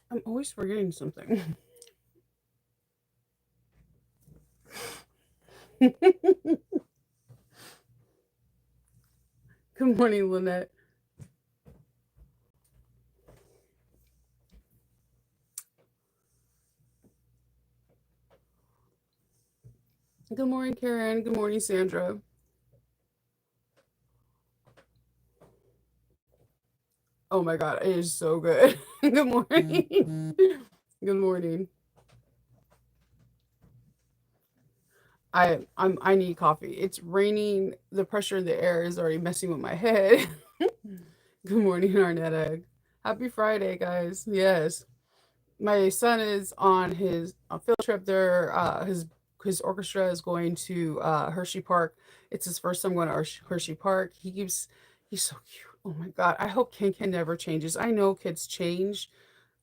I'm always forgetting something. Good morning, Lynette. Good morning, Karen. Good morning, Sandra. Oh my God, it is so good. Good morning. Good morning. I need coffee. It's raining. The pressure in the air is already messing with my head. Good morning, Arnetta. Happy Friday, guys. Yes. My son is on his field trip there. His orchestra is going to Hershey Park. It's his first time going to Hershey Park. He's so cute. Oh my God. I hope Ken never changes. I know kids change.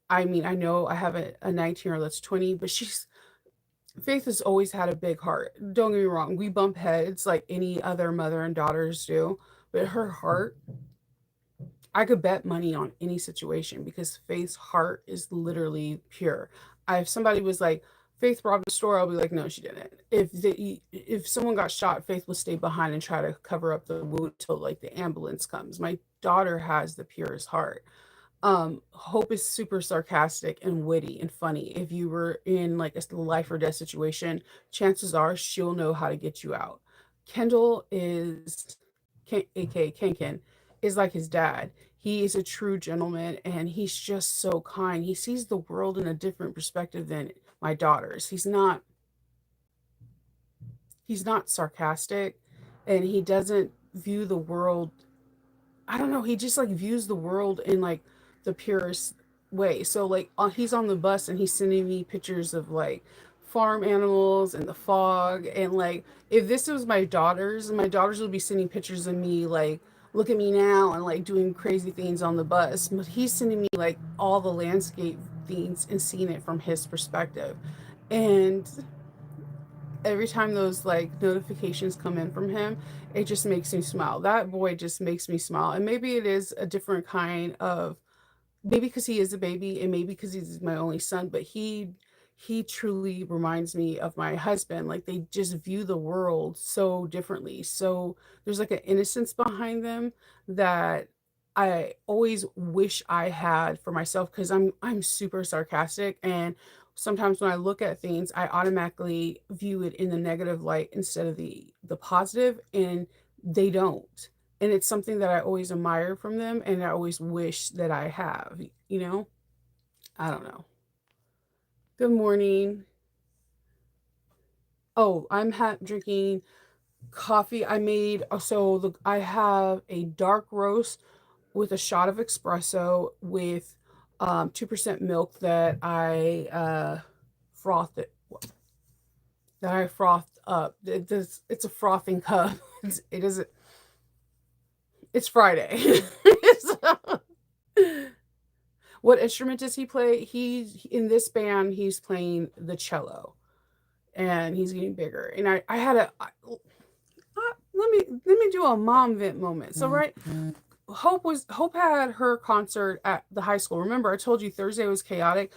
I mean, I know I have a 19-year-old that's 20, but Faith has always had a big heart. Don't get me wrong. We bump heads like any other mother and daughters do, but her heart, I could bet money on any situation because Faith's heart is literally pure. If somebody was like, Faith robbed a store, I'll be like, no, she didn't. If someone got shot, Faith will stay behind and try to cover up the wound till like the ambulance comes. My daughter has the purest heart. Hope is super sarcastic and witty and funny. If you were in like a life or death situation, chances are she'll know how to get you out. Kendall is, aka Ken, is like his dad. He is a true gentleman and he's just so kind. He sees the world in a different perspective than my daughters. He's not sarcastic and he doesn't view the world. I don't know. He just like views the world in like the purest way. So like he's on the bus and he's sending me pictures of like farm animals and the fog and like if this was my daughters would be sending pictures of me like look at me now and like doing crazy things on the bus. But he's sending me like all the landscape things and seeing it from his perspective. And every time those like notifications come in from him, it just makes me smile. That boy just makes me smile. And maybe it is a different kind of maybe because he is a baby and maybe because he's my only son, but he truly reminds me of my husband. Like they just view the world so differently. So there's like an innocence behind them that I always wish I had for myself because I'm super sarcastic and sometimes when I look at things I automatically view it in the negative light instead of the positive and they don't. And it's something that I always admire from them and I always wish that I have, you know? I don't know. Good morning. Oh, drinking coffee. I have a dark roast with a shot of espresso with 2% milk frothed it that I frothed up. It's a frothing cup. It isn't. It's Friday. So, what instrument does he play? He's in this band. He's playing the cello, and he's getting bigger. And I had let me do a mom vent moment. So right, Hope had her concert at the high school. Remember, I told you Thursday was chaotic.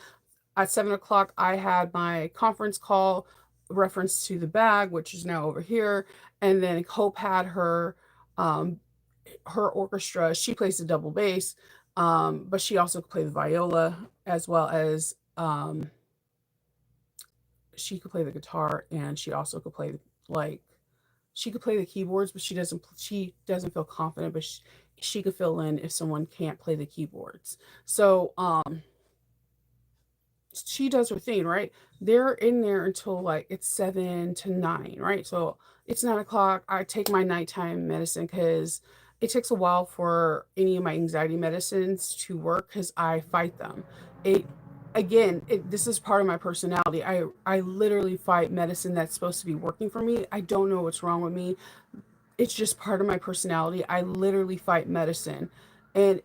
At 7 o'clock, I had my conference call reference to the bag, which is now over here, and then Hope had um, her orchestra. She plays the double bass, but she also could play the viola as well as she could play the guitar, and she also could play like she could play the keyboards, but she doesn't feel confident, but she could fill in if someone can't play the keyboards. So she does her thing, right? They're in there until like it's 7 to 9, right? So it's 9 o'clock. I take my nighttime medicine because it takes a while for any of my anxiety medicines to work because I fight them. It this is part of my personality. I literally fight medicine that's supposed to be working for me. I don't know what's wrong with me. It's just part of my personality. I literally fight medicine. And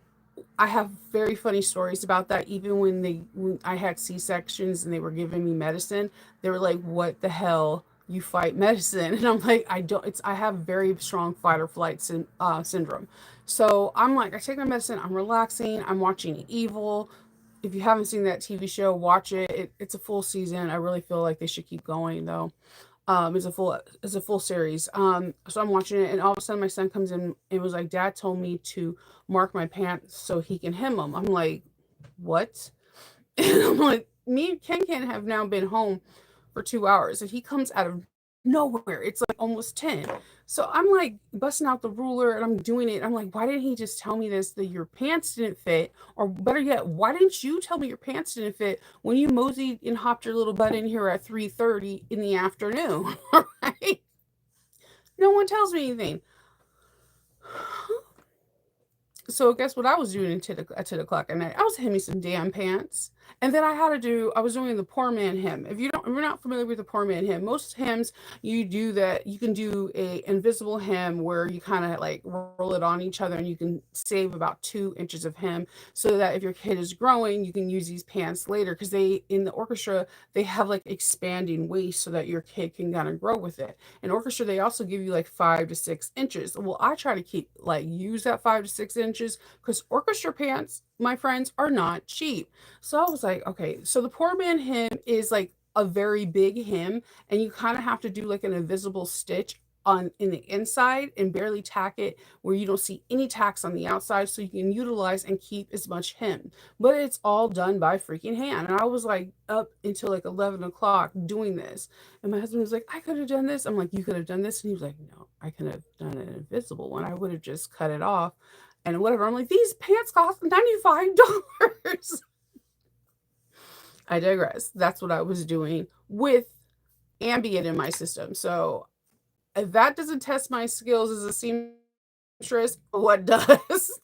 I have very funny stories about that. Even when I had C sections and they were giving me medicine, they were like, "What the hell? You fight medicine?" And I'm like, "I don't. It's I have very strong fight or flight syndrome." So I'm like, I take my medicine. I'm relaxing. I'm watching Evil. If you haven't seen that TV show, watch it. It's a full season. I really feel like they should keep going though. It's a full series. So I'm watching it, and all of a sudden my son comes in and was like, "Dad told me to mark my pants so he can hem them." I'm like, "What?" And I'm like, me and Ken have now been home for 2 hours, and he comes out of nowhere. It's like almost 10. So I'm like busting out the ruler and I'm doing it. I'm like, why didn't he just tell me this, that your pants didn't fit? Or better yet, why didn't you tell me your pants didn't fit when you moseyed and hopped your little butt in here at 3:30 in the afternoon? Right? No one tells me anything. So guess what I was doing at 10 o'clock at night? I was hemming some damn pants. And then I was doing the poor man hem. If you're not familiar with the poor man hem, most hems you do that, you can do a invisible hem where you kind of like roll it on each other and you can save about 2 inches of hem so that if your kid is growing, you can use these pants later. Because they, in the orchestra, they have like expanding waist so that your kid can kind of grow with it. In orchestra, they also give you like 5 to 6 inches. Well, I try to keep like use that 5 to 6 inches because orchestra pants, my friends, are not cheap. So I was like, okay, so the poor man hem is like a very big hem, and you kind of have to do like an invisible stitch on in the inside and barely tack it where you don't see any tacks on the outside so you can utilize and keep as much hem. But it's all done by freaking hand. And I was like up until like 11 o'clock doing this. And my husband was like, I could have done this. I'm like, you could have done this. And he was like, no, I could have done an invisible one. I would have just cut it off and whatever. I'm like, these pants cost $95. I digress. That's what I was doing with Ambient in my system. So if that doesn't test my skills as a seamstress, what does?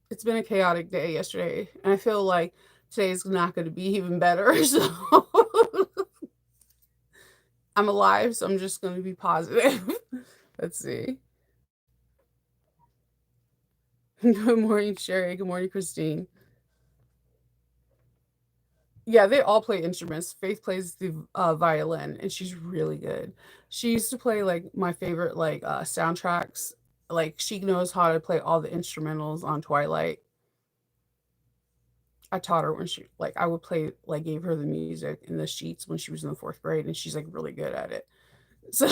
It's been a chaotic day yesterday, and I feel like today's not going to be even better. So I'm alive, so I'm just going to be positive. Let's see. Good morning, Sherry. Good morning, Christine. Yeah, they all play instruments. Faith plays the violin, and she's really good. She used to play like my favorite like soundtracks. Like she knows how to play all the instrumentals on Twilight. I taught her when she like I would play like gave her the music in the sheets when she was in the fourth grade, and she's like really good at it. So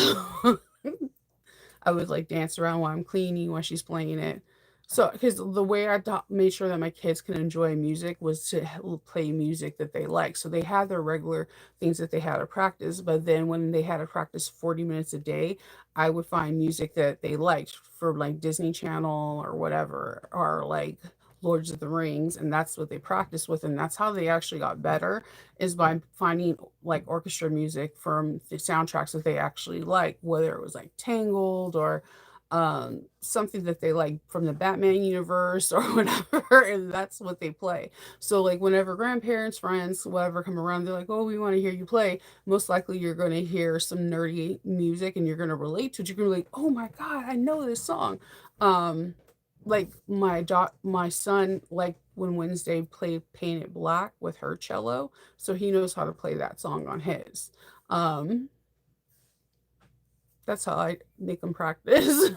I would like dance around while I'm cleaning while she's playing it. So, because the way made sure that my kids can enjoy music was to play music that they like. So they had their regular things that they had to practice, but then when they had to practice 40 minutes a day, I would find music that they liked for like Disney Channel or whatever, or like Lords of the Rings, and that's what they practiced with, and that's how they actually got better is by finding like orchestra music from the soundtracks that they actually like, whether it was like Tangled or something that they like from the Batman universe or whatever, and that's what they play. So like whenever grandparents, friends, whatever come around, they're like, "Oh, we want to hear you play." Most likely you're going to hear some nerdy music and you're going to relate to it. You're going to be like, "Oh my god, I know this song." Um like my son like when Wednesday played Paint It Black with her cello, so he knows how to play that song on his. Um that's how I make him practice.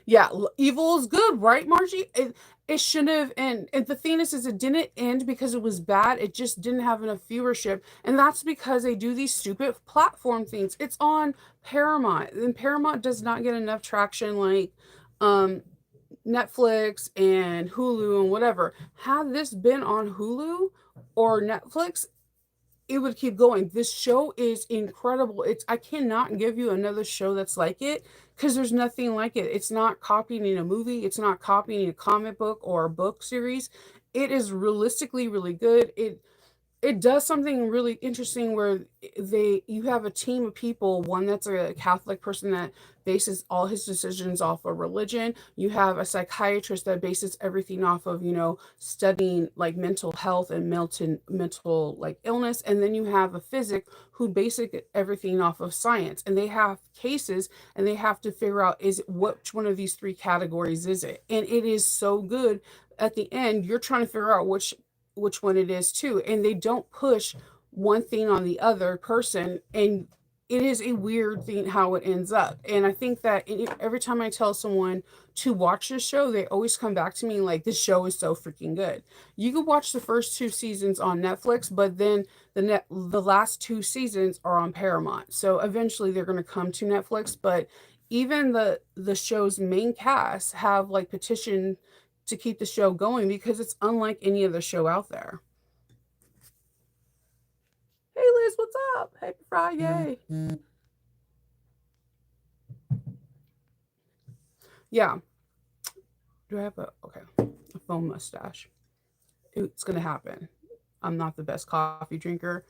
Yeah, evil is good, right, Margie? It shouldn't have and the thing is it didn't end because it was bad. It just didn't have enough viewership, and that's because they do these stupid platform things. It's on Paramount, and Paramount does not get enough traction like um Netflix and Hulu and whatever. Had this been on Hulu or Netflix, it would keep going. This show is incredible. It's I cannot give you another show that's like it because there's nothing like it. It's not copying a movie, it's not copying a comic book or a book series. It is realistically really good. It does something really interesting where they you have a team of people, one that's a Catholic person that bases all his decisions off of religion. You have a psychiatrist that bases everything off of studying like mental health and mental like illness, and then you have a physic who basic everything off of science, and they have cases and they have to figure out is which one of these three categories is it, and it is so good. At the end you're trying to figure out which one it is too, and they don't push one thing on the other person, and it is a weird thing how it ends up. And I think that every time I tell someone to watch this show, they always come back to me like, this show is so freaking good. You could watch the first two seasons on Netflix, but then the last two seasons are on Paramount. So eventually they're going to come to Netflix, but even the show's main cast have like petitioned to keep the show going because it's unlike any other show out there. Hey Liz, what's up? Happy Friday. Yeah. Do I have a foam mustache? It's gonna happen. I'm not the best coffee drinker.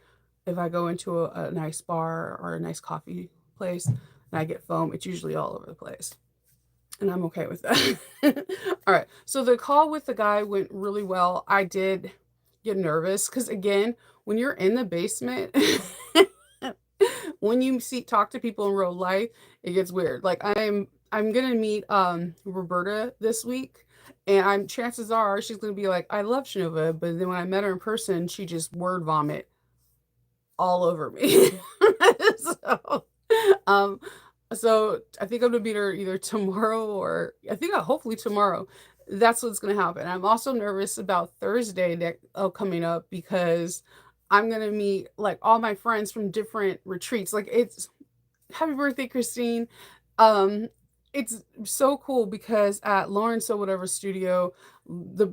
If I go into a nice bar or a nice coffee place and I get foam, it's usually all over the place. And I'm okay with that. All right. So the call with the guy went really well. I did get nervous because again, when you're in the basement, when you see talk to people in real life, it gets weird. Like I'm gonna meet Roberta this week, and I'm chances are she's gonna be like, I love Shinova, but then when I met her in person, she just word vomit all over me. so um so I think I'm gonna meet her either tomorrow or I think hopefully tomorrow. That's what's gonna happen. I'm also nervous about Thursday that coming up because I'm gonna meet like all my friends from different retreats. Like it's happy birthday, Christine. Um, it's so cool because at Lawrence or whatever studio, the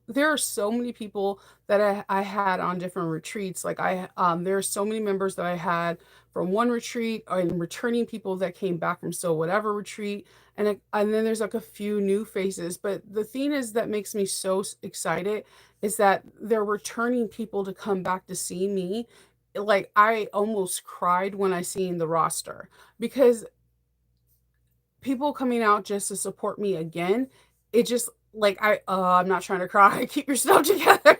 there are so many people that I had on different retreats. Like there are so many members that I had from one retreat and returning people that came back from so whatever retreat. And then there's like a few new faces. But the thing is that makes me so excited is that they're returning people to come back to see me. Like I almost cried when I seen the roster because people coming out just to support me again, it just like I'm not trying to cry. Keep your stuff together.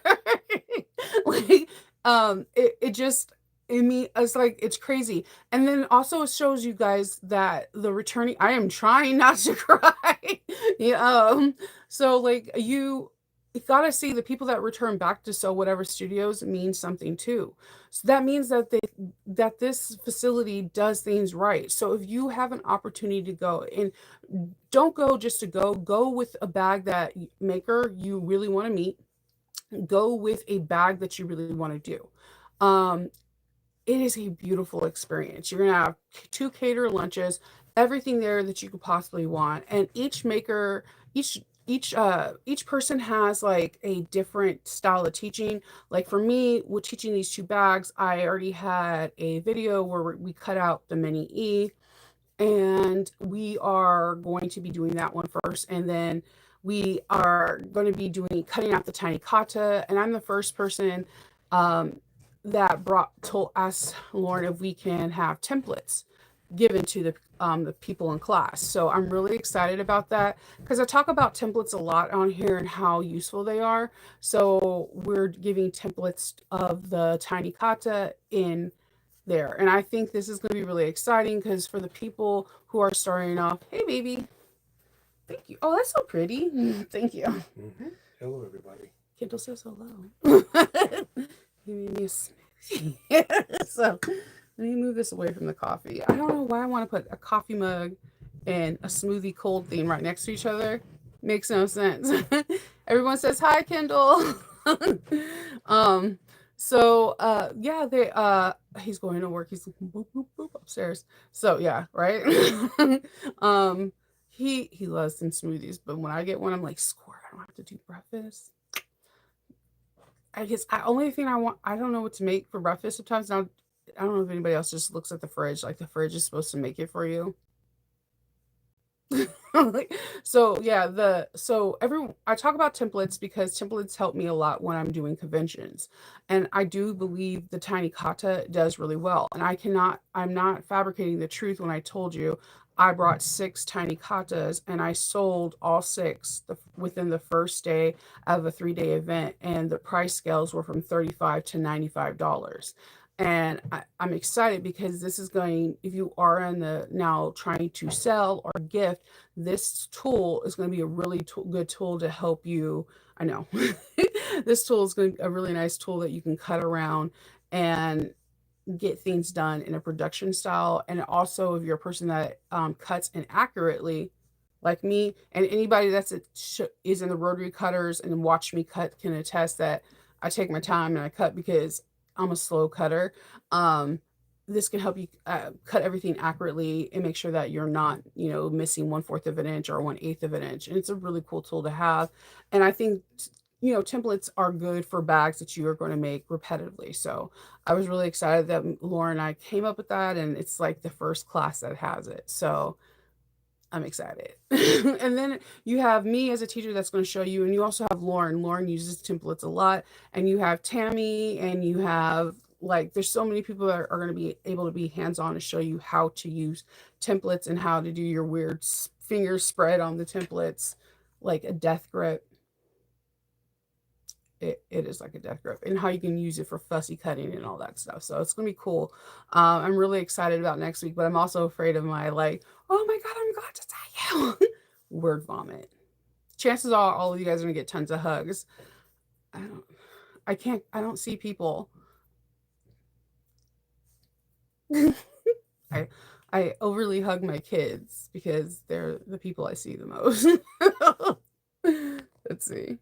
like it just I mean it's like it's crazy. And then also it shows you guys that the returning I am trying not to cry. yeah, so like you gotta see the people that return back to so whatever studios mean something too. So that means that this facility does things right. So if you have an opportunity to go and don't go just to go with a bag that maker you really want to meet, go with a bag that you really want to do. Um, it is a beautiful experience. You're gonna have two catered lunches, everything there that you could possibly want, and each each person has like a different style of teaching. Like for me, with teaching these two bags, I already had a video where we cut out the mini E, and we are going to be doing that one first, and then we are going to be doing cutting out the tiny kata, and I'm the first person um, that brought told us Lauren if we can have templates given to the people in class. So I'm really excited about that because I talk about templates a lot on here and how useful they are. So we're giving templates of the tiny kata in there. And I think this is going to be really exciting because for the people who are starting off, hey, baby, thank you. Oh, that's so pretty. Thank you. Mm-hmm. Hello, everybody. Kendall says hello. He made me a smoothie. so let me move this away from the coffee. I don't know why I want to put a coffee mug and a smoothie cold thing right next to each other. Makes no sense. Everyone says hi, Kendall. um, yeah, they he's going to work. He's boop boop boop upstairs. So yeah, right. um he loves some smoothies, but when I get one, I'm like, squirt, I don't have to do breakfast. I guess I only thing I want I don't know what to make for breakfast sometimes. Now I don't know if anybody else just looks at the fridge like the fridge is supposed to make it for you. Like, so yeah, the so every I talk about templates because templates help me a lot when I'm doing conventions, and I do believe the tiny kata does really well. And I'm not fabricating the truth when I told you I brought six tiny katas and I sold all six within the first day of a 3 day event, and the price scales were from $35 to $95. And I'm excited because this is going, if you are in the now trying to sell or gift, this tool is going to be a really good tool to help you. I know this tool is going to be a really nice tool that you can cut around and get things done in a production style. And also, if you're a person that cuts inaccurately, like me, and anybody is in the rotary cutters and watch me cut can attest that I take my time and I cut because I'm a slow cutter. Um, this can help you cut everything accurately and make sure that you're not, missing 1/4 of an inch or 1/8 of an inch. And it's a really cool tool to have. And I think, templates are good for bags that you are going to make repetitively. So I was really excited that Laura and I came up with that. And it's like the first class that has it. So I'm excited. And then you have me as a teacher that's going to show you, and you also have Lauren. Lauren uses templates a lot, and you have Tammy, and you have like there's so many people that are going to be able to be hands-on to show you how to use templates and how to do your weird finger spread on the templates, like a death grip. It is like a death grip, and how you can use it for fussy cutting and all that stuff. So it's gonna be cool. I'm really excited about next week, but I'm also afraid of my like, oh my god, I'm glad to tell you, word vomit. Chances are all of you guys are gonna get tons of hugs. I don't, I don't see people. I I overly hug my kids because they're the people I see the most. Let's see.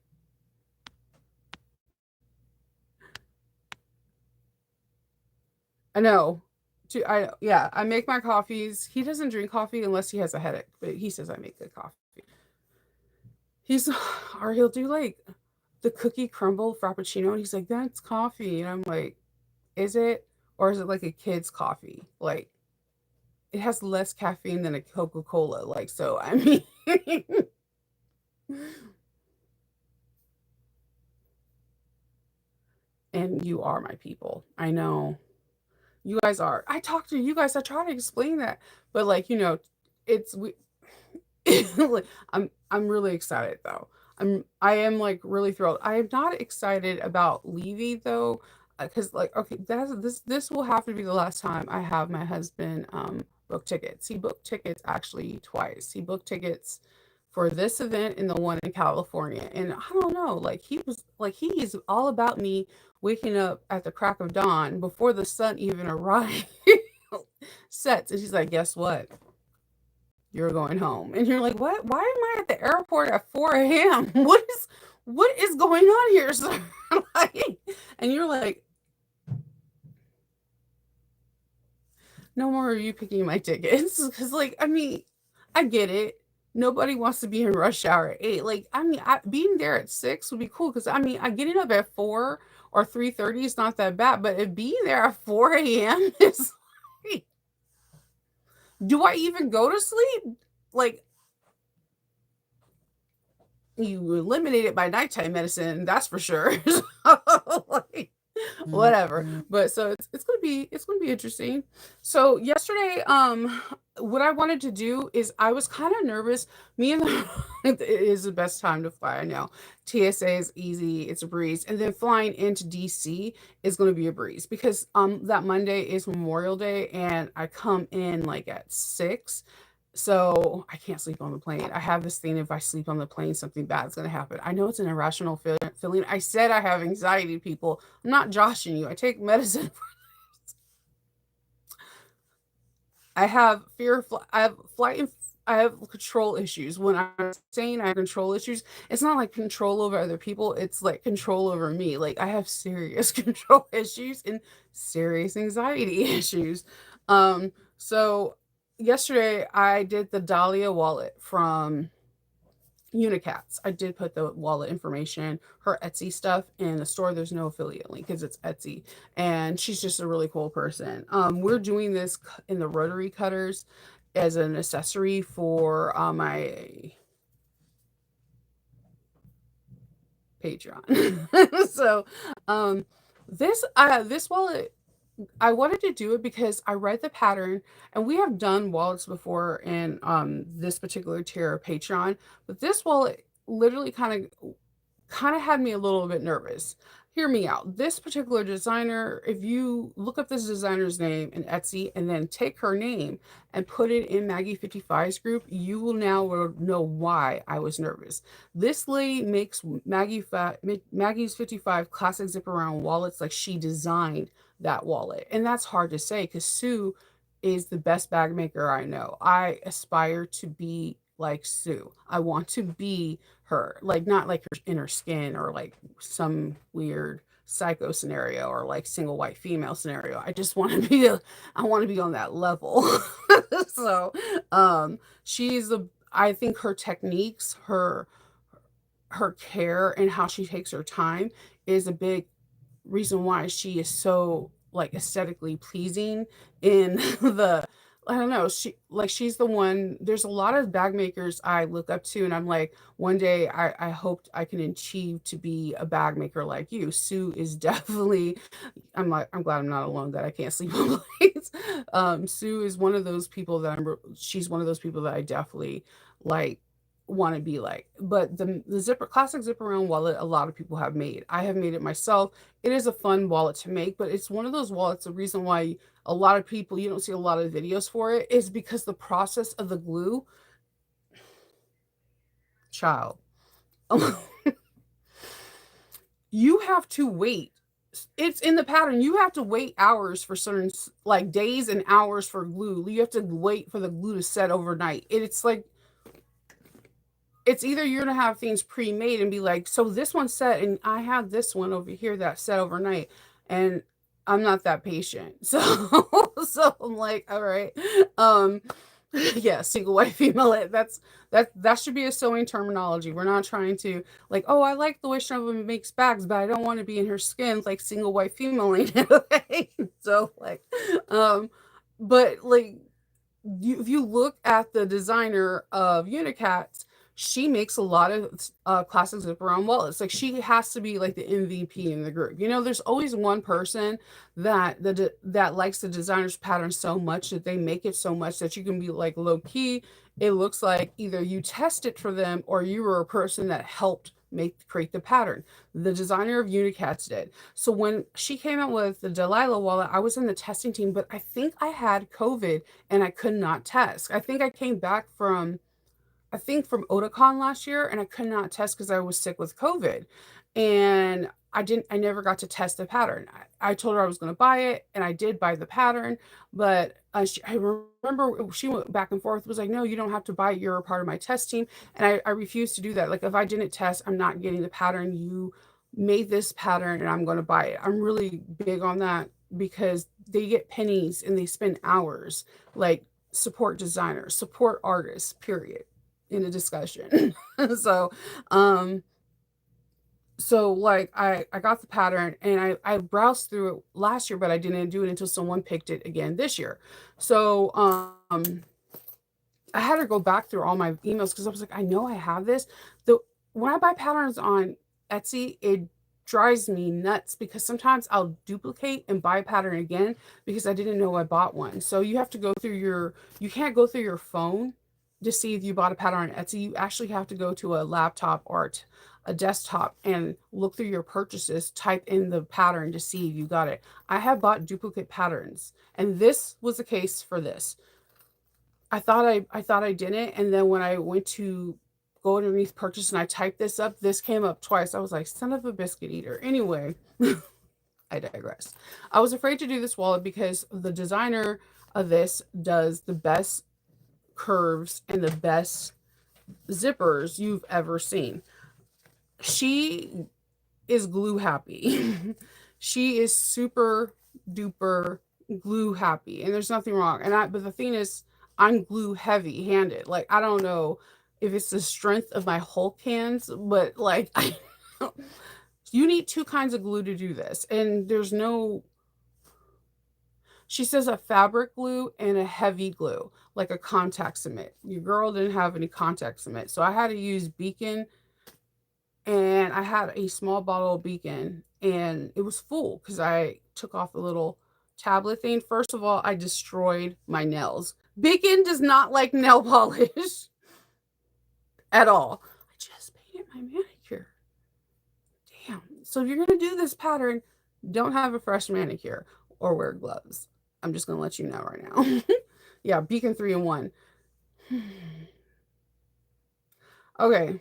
I know. I yeah, I make my coffees. He doesn't drink coffee unless he has a headache, but he says I make good coffee. He's or he'll do like the cookie crumble frappuccino and he's like, "That's coffee." And I'm like, "Is it? Or is it like a kid's coffee? Like it has less caffeine than a Coca-Cola." Like so I mean and you are my people. I know. You guys are. I talk to you guys. I try to explain that, but like it's we. Like, I'm really excited though. I am like really thrilled. I am not excited about Levy though, because like okay, this will have to be the last time I have my husband book tickets. He booked tickets actually twice. He booked tickets for this event and the one in California. And I don't know, like he is all about me waking up at the crack of dawn before the sun even arrives sets. And she's like, guess what? You're going home. And you're like, what? Why am I at the airport at 4 a.m.? What is going on here, sir? Like, and you're like, no more are you picking my tickets. Because, like, I mean, I get it. Nobody wants to be in rush hour at 8. Like, I mean, being there at 6 would be cool. Because, I mean, I getting up at 4 or 3:30 is not that bad. But if being there at 4 a.m. is like, do I even go to sleep? Like, you eliminate it by nighttime medicine, that's for sure. So, like, whatever. But so it's gonna be interesting. So yesterday, what I wanted to do is I was kind of nervous. Me and the it is the best time to fly. I know TSA is easy, it's a breeze, and then flying into DC is gonna be a breeze because that Monday is Memorial Day, and I come in like at 6. So I can't sleep on the plane. I have this thing if I sleep on the plane, something bad's going to happen. I know it's an irrational feeling. I said I have anxiety, people. I'm not joshing you. I take medicine. I have fear of I have flight and I have control issues. When I'm saying I have control issues, it's not like control over other people. It's like control over me. Like I have serious control issues and serious anxiety issues. So yesterday I did the Dahlia wallet from Unicats. I did put the wallet information, her Etsy stuff in the store. There's no affiliate link because it's Etsy, and she's just a really cool person. We're doing this in the rotary cutters as an accessory for my Patreon. So, this wallet I wanted to do it because I read the pattern, and we have done wallets before in this particular tier of Patreon, but this wallet literally kind of had me a little bit nervous. Hear me out. This particular designer, if you look up this designer's name in Etsy and then take her name and put it in Maggie 55's group, you will now know why I was nervous. This lady makes Maggie's 55 classic zip around wallets like she designed that wallet. And that's hard to say because Sue is the best bag maker I know. I aspire to be like Sue. I want to be her, like not like her in her skin or like some weird psycho scenario or like single white female scenario. I just want to be I want to be on that level. So, she's the I think her techniques, her care and how she takes her time is a big reason why she is so like aesthetically pleasing in the I don't know, she's the one. There's a lot of bag makers I look up to and I'm like, one day I hope I can achieve to be a bag maker like you. Sue is definitely I'm glad I'm not alone that I can't sleep on nights. Sue is one of those people that she's one of those people that I definitely like want to be like. But the zipper classic zipper around wallet a lot of people have made. I have made it myself. It is a fun wallet to make, but it's one of those wallets. The reason why a lot of people you don't see a lot of videos for it is because the process of the glue, child. You have to wait. It's in the pattern. You have to wait hours for certain, like days and hours for glue. You have to wait for the glue to set overnight. It's like it's either you're gonna have things pre-made and be like, so this one's set, and I have this one over here that set overnight, and I'm not that patient. So so I'm like, all right, um, yeah, single white female. That should be a sewing terminology. We're not trying to like, oh, I like the way Shriver makes bags, but I don't want to be in her skin like single white female. Okay, so like, um, but like if you look at the designer of Unicats, she makes a lot of classic zip around wallets. Like she has to be like the MVP in the group. You know, there's always one person that likes the designer's pattern so much that they make it so much that you can be like low key. It looks like either you test it for them or you were a person that helped make create the pattern. The designer of Unicats did. So when she came out with the Dahlia wallet, I was in the testing team, but I think I had COVID and I could not test. I think I came back from from Otakon last year and I could not test because I was sick with COVID. And I never got to test the pattern. I told her I was going to buy it and I did buy the pattern, but I remember she went back and forth, was like, no, you don't have to buy it. You're a part of my test team. And I refused to do that. Like if I didn't test, I'm not getting the pattern. You made this pattern and I'm going to buy it. I'm really big on that because they get pennies and they spend hours like support designers, support artists, period in a discussion. so um like I got the pattern and I browsed through it last year, but I didn't do it until someone picked it again this year. So I had to go back through all my emails because I was like, I know I have this. The When I buy patterns on Etsy, it drives me nuts because sometimes I'll duplicate and buy a pattern again because I didn't know I bought one. So you have to go through you can't go through your phone to see if you bought a pattern on Etsy. You actually have to go to a laptop or a desktop and look through your purchases, type in the pattern to see if you got it. I have bought duplicate patterns, and this was the case for this. I thought I didn't, and then when I went to go underneath purchase and I typed this up, this came up twice. I was like, son of a biscuit eater. Anyway, I digress. I was afraid to do this wallet because the designer of this does the best curves and the best zippers you've ever seen. She is glue happy. She is super duper glue happy, and there's nothing wrong. But the thing is, I'm glue heavy handed. Like I don't know if it's the strength of my Hulk hands, but like you need two kinds of glue to do this, and there's no. She says a fabric glue and a heavy glue, like a contact cement. Your girl didn't have any contact cement, so I had to use Beacon, and I had a small bottle of Beacon and it was full because I took off the little tablet thing. First of all, I destroyed my nails. Beacon does not like nail polish at all. I just painted my manicure. Damn. So if you're going to do this pattern, don't have a fresh manicure or wear gloves. I'm just going to let you know right now. Yeah, Beacon 3 in 1. Okay.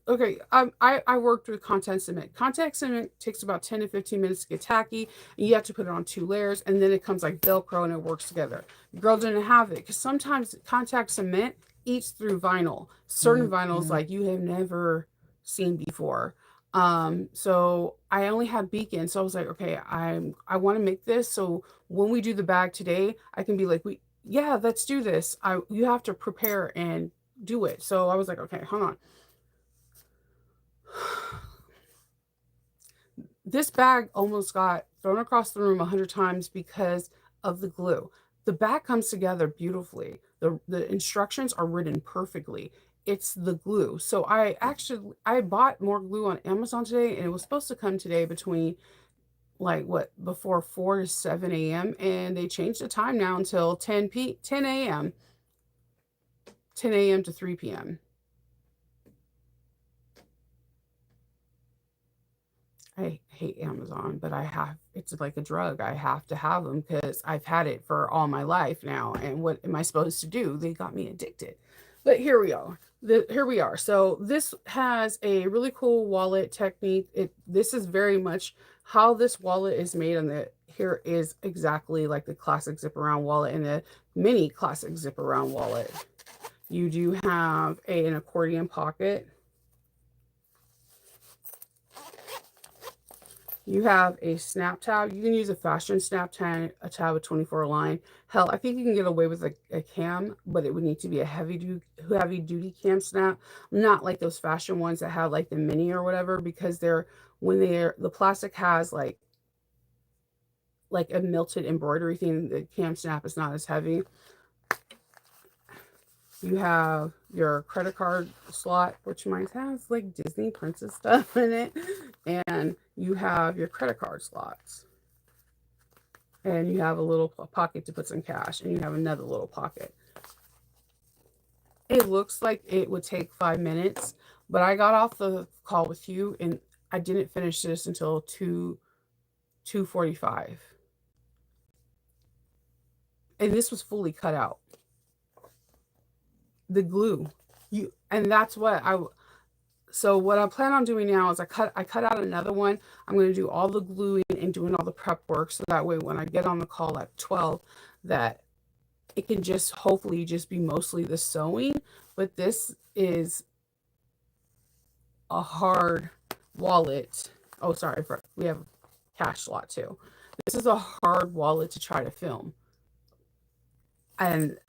Okay, I worked with contact cement. Contact cement takes about 10 to 15 minutes to get tacky, and you have to put it on 2 layers, and then it comes like Velcro and it works together. Girl didn't have it because sometimes contact cement eats through vinyl. Certain vinyls Mm-hmm. like you have never seen before. So I only had beacon, so I was like, okay, I want to make this. So when we do the bag today, I can be like, we yeah, let's do this. I You have to prepare and do it. So I was like, okay, hold on. This bag almost got thrown across the room 100 times because of the glue. The bag comes together beautifully. The instructions are written perfectly. It's the glue. So I bought more glue on Amazon today, and it was supposed to come today between like what before 4 to 7 a.m. and they changed the time now until 10 a.m. 10 a.m. to 3 p.m. I hate Amazon, but it's like a drug. I have to have them because I've had it for all my life now. And what am I supposed to do? They got me addicted. But here we are. Here we are. So this has a really cool wallet technique. This is very much how this wallet is made. On the here is exactly like the classic zip around wallet and the mini classic zip around wallet. You do have an accordion pocket. You have a snap tab. You can use a fashion snap tab, a tab with 24 line. Hell, I think you can get away with a cam, but it would need to be a heavy duty cam snap, not like those fashion ones that have like the mini or whatever, because the plastic has like a melted embroidery thing. The cam snap is not as heavy. You have your credit card slot, which mine has like Disney princess stuff in it, and you have your credit card slots, and you have a little pocket to put some cash, and you have another little pocket. It looks like it would take 5 minutes, but I got off the call with you, and I didn't finish this until 2:45, and this was fully cut out. The glue, you and that's what I so what I plan on doing now is I cut out another one. I'm going to do all the gluing and doing all the prep work so that way when I get on the call at 12 that it can just hopefully just be mostly the sewing, but this is a hard wallet. Oh, sorry, we have cash slot too. This is a hard wallet to try to film. And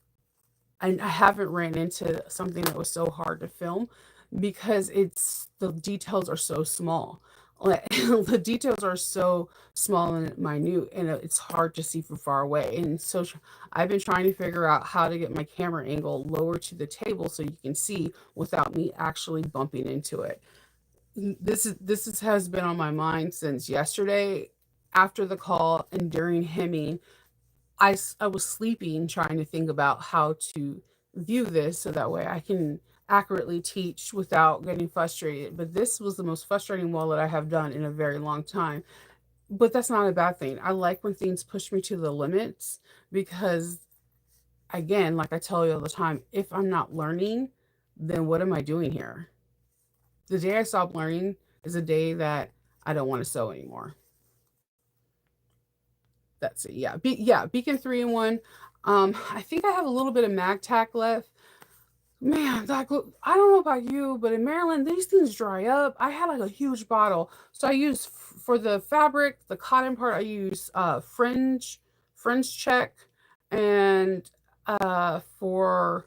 I haven't ran into something that was so hard to film because it's the details are so small. Like, the details are so small and minute, and it's hard to see from far away. And so I've been trying to figure out how to get my camera angle lower to the table so you can see without me actually bumping into it. Has been on my mind since yesterday after the call and during hemming. I was sleeping trying to think about how to view this so that way I can accurately teach without getting frustrated. But this was the most frustrating wallet I have done in a very long time. But that's not a bad thing. I like when things push me to the limits because, again, like I tell you all the time, if I'm not learning, then what am I doing here? The day I stop learning is a day that I don't want to sew anymore. That's it. Yeah. Beacon 3-in-1. I think I have a little bit of MagTac left. Man, I don't know about you, but in Maryland, these things dry up. I had like a huge bottle. So I use for the fabric, the cotton part, I use fringe check, and for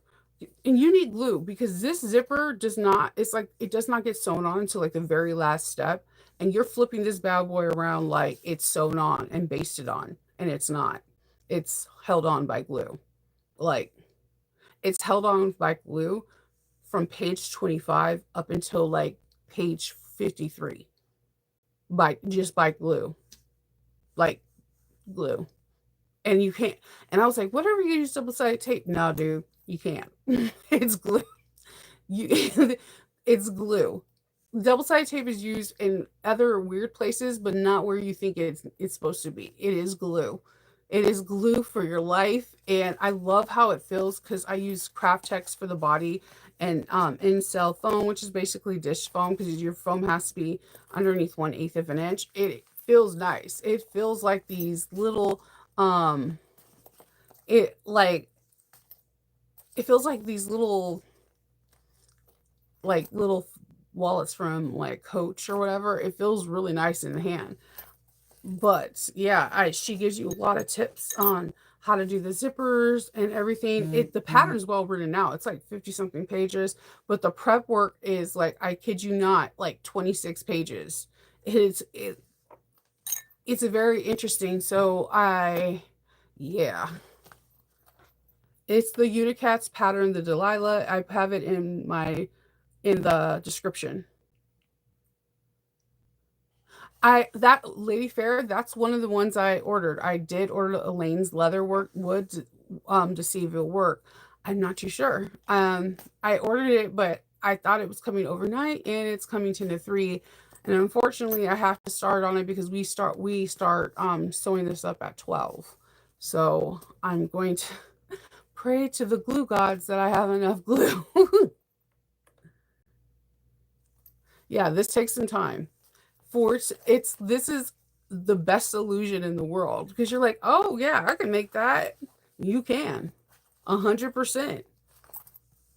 and you need glue because this zipper does not, it's like it does not get sewn on until like the very last step. And you're flipping this bad boy around like it's sewn on and basted on, and it's not. It's held on by glue. Like it's held on by glue from page 25 up until like page 53 by glue, like glue. And you can't, and I was like, whatever you use double sided tape. No, dude, you can't. It's glue. You it's glue. Double sided tape is used in other weird places, but not where you think it's supposed to be. It is glue. It is glue for your life, and I love how it feels because I use craft tex for the body and in cell foam, which is basically dish foam because your foam has to be underneath 1/8 of an inch. It feels nice. It feels like these little um it like it feels like these little wallets from like Coach or whatever. It feels really nice in the hand. But yeah, she gives you a lot of tips on how to do the zippers and everything. The pattern's well written out. It's like 50 something pages, but the prep work is like, I kid you not, like 26 pages. It's a very interesting. Yeah, it's the Unicats pattern, the Delilah. I have it in the description. I that Lady Fair, that's one of the ones I ordered. I did order Elaine's leather work wood to see if it'll work. I'm not too sure. I ordered it, but I thought it was coming overnight, and it's coming 10 to 3. And unfortunately, I have to start on it because we start sewing this up at 12. So I'm going to pray to the glue gods that I have enough glue. Yeah, this takes some time. It's this is the best illusion in the world because you're like, oh yeah, I can make that. You can, 100%,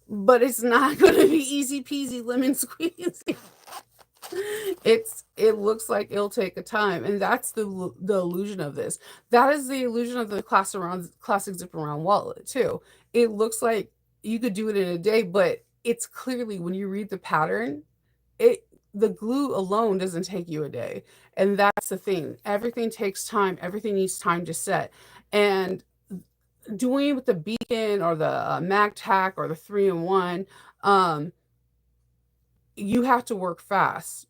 but it's not going to be easy peasy lemon squeezy. It looks like it'll take a time, and that's the illusion of this. That is the illusion of the classic zip around wallet too. It looks like you could do it in a day, but it's clearly when you read the pattern, it the glue alone doesn't take you a day, and that's the thing. Everything takes time. Everything needs time to set, and doing with the beacon or the mag tack or the 3-in-1, um you have to work fast.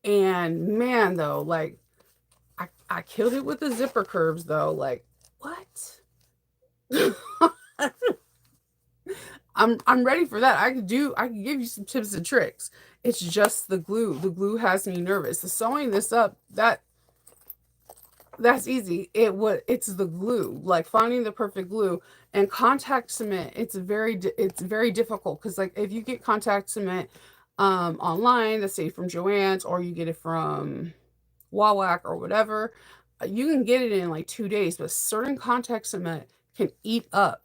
And man, though, like I killed it with the zipper curves though. Like what? I'm ready for that. I can give you some tips and tricks. It's just the glue. The glue has me nervous. The sewing this up, that's easy. It's the glue, like finding the perfect glue. And contact cement, it's very difficult because like if you get contact cement online, let's say from Joann's, or you get it from Wawak or whatever, you can get it in like 2 days. But certain contact cement can eat up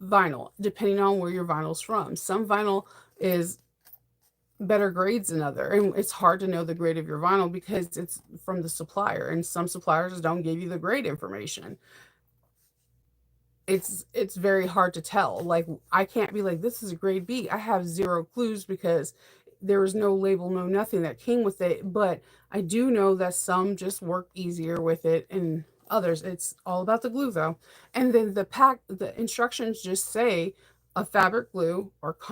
vinyl depending on where your vinyl's from. Some vinyl is better grades than other, and it's hard to know the grade of your vinyl because it's from the supplier, and some suppliers don't give you the grade information. It's very hard to tell. Like I can't be like this is a grade B. I have zero clues because there was no label, no nothing that came with it. But I do know that some just work easier with it, and others it's all about the glue though. And then the instructions just say a fabric glue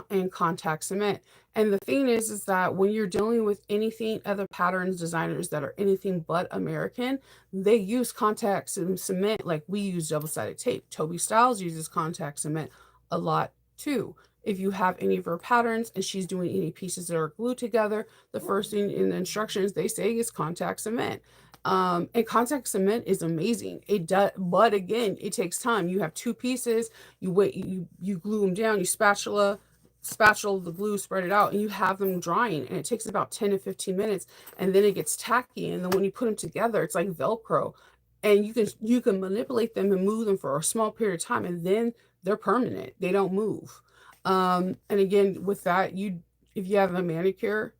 and contact cement. And the thing is that when you're dealing with anything other patterns designers that are anything but American, they use contact cement like we use double-sided tape. Toby Styles uses contact cement a lot too. If you have any of her patterns and she's doing any pieces that are glued together, the first thing in the instructions they say is contact cement. And contact cement is amazing. It does, but again, it takes time. You have two pieces, you wait, you glue them down, you spatula the glue, spread it out, and you have them drying, and it takes about 10 to 15 minutes, and then it gets tacky, and then when you put them together it's like Velcro, and you can manipulate them and move them for a small period of time, and then they're permanent, they don't move. And again, with that, you if you have a manicure,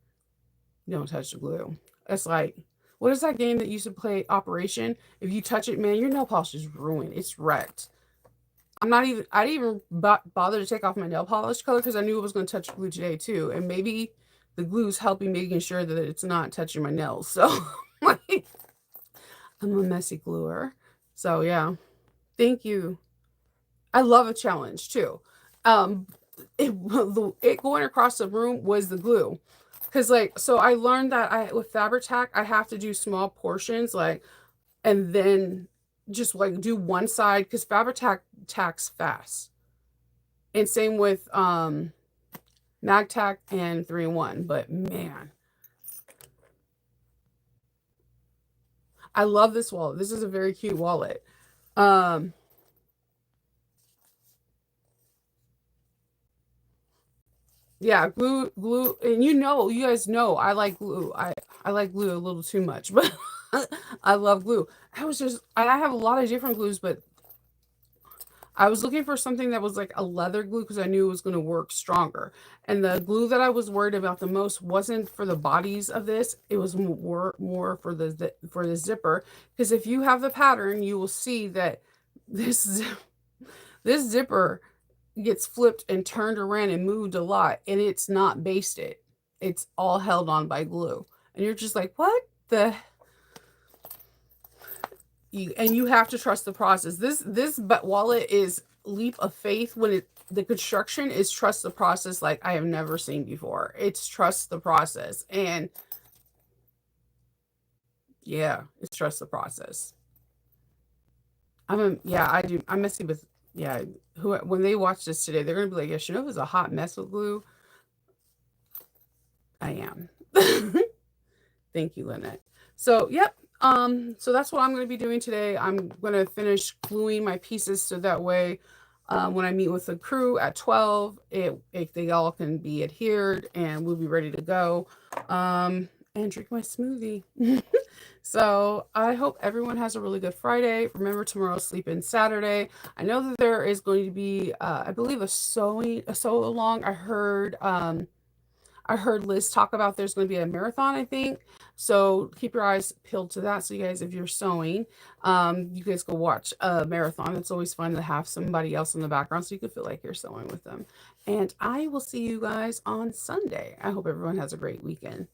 you don't touch the glue. It's like, what is that game that you used to play, Operation? If you touch it, man, your nail polish is ruined, it's wrecked. I didn't even bother to take off my nail polish color because I knew it was going to touch glue today too. And maybe the glue's helping making sure that it's not touching my nails. So like, I'm a messy gluer. So yeah, thank you. I love a challenge too. Um, it going across the room was the glue. Cause like, so I learned that with fabric tack, I have to do small portions, like, and then just like do one side because fabric tacks fast. And same with MagTack and 3-in-1. But man, I love this wallet. This is a very cute wallet. Um, yeah, glue, and you guys know I like glue. I like glue a little too much, but I love glue. I have a lot of different glues, but I was looking for something that was like a leather glue because I knew it was going to work stronger. And the glue that I was worried about the most wasn't for the bodies of this; it was more for for the zipper. Because if you have the pattern, you will see that this this zipper gets flipped and turned around and moved a lot, and it's not basted. It's all held on by glue, and you're just like, what the and you have to trust the process. This but wallet is leap of faith when it the construction is trust the process like I have never seen before. It's trust the process. And yeah, it's trust the process. Yeah, I do. I'm messy with yeah, who when they watch this today, they're gonna be like, yeah, Shanova's a hot mess with glue. I am. Thank you, Lynette. So, yep. So that's what I'm going to be doing today. I'm going to finish gluing my pieces so that way, when I meet with the crew at 12, if they all can be adhered and we'll be ready to go. And drink my smoothie. So I hope everyone has a really good Friday. Remember, tomorrow's sleep in Saturday. I know that there is going to be, I believe, a sew along. I heard Liz talk about there's going to be a marathon, I think. So keep your eyes peeled to that. So you guys, if you're sewing, you guys go watch a marathon. It's always fun to have somebody else in the background so you can feel like you're sewing with them. And I will see you guys on Sunday. I hope everyone has a great weekend.